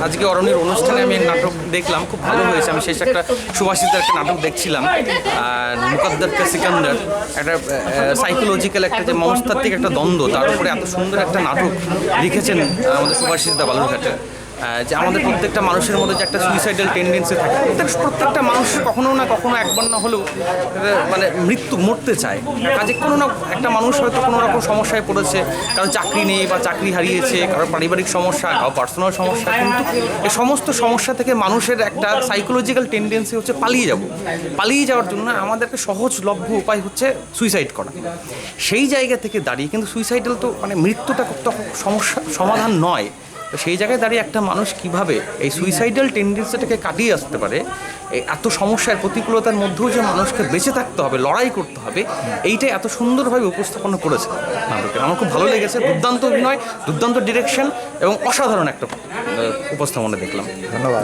আজকে অরণ্যের অনুষ্ঠানে আমি এক নাটক দেখলাম, খুব ভালো হয়েছে। আমি শেষে একটা সুভাষিতার একটা নাটক দেখছিলাম, মুকদ্দর কা সিকান্দার, একটা সাইকোলজিক্যাল একটা যে মনস্তাত্ত্বিক একটা দ্বন্দ্ব, তার উপরে এত সুন্দর একটা নাটক লিখেছেন আমাদের সুভাষিতা বালুরঘাটে। যে আমাদের প্রত্যেকটা মানুষের মধ্যে যে একটা সুইসাইডাল টেন্ডেন্সি থাকে, প্রত্যেকটা মানুষ কখনো না কখনো একবার না হলেও মানে মরতে চায়। কাজে কোনো না একটা মানুষ হয়তো কোনো রকম সমস্যায় পড়েছে, কারো চাকরি নেই বা চাকরি হারিয়েছে, কারো পারিবারিক সমস্যা, কারো পার্সোনাল সমস্যা, কিন্তু এই সমস্ত সমস্যা থেকে মানুষের একটা সাইকোলজিক্যাল টেন্ডেন্সি হচ্ছে পালিয়ে যাওয়ার জন্য আমাদেরকে সহজলভ্য উপায় হচ্ছে সুইসাইড করা। সেই জায়গা থেকে দাঁড়িয়ে কিন্তু সুইসাইডাল তো মানে মৃত্যুটা তখন সমস্যা সমাধান নয়। তো সেই জায়গায় দাঁড়িয়ে একটা মানুষ কীভাবে এই সুইসাইডাল টেন্ডেন্সিটাকে কাটিয়ে আসতে পারে, এত সমস্যার প্রতিকূলতার মধ্যেও যে মানুষকে বেঁচে থাকতে হবে, লড়াই করতে হবে, এইটাই এত সুন্দরভাবে উপস্থাপন করেছে নাটকে। আমার খুব ভালো লেগেছে। দুর্দান্ত অভিনয়, দুর্দান্ত ডিরেকশন এবং অসাধারণ একটা উপস্থাপনা দেখলাম। ধন্যবাদ।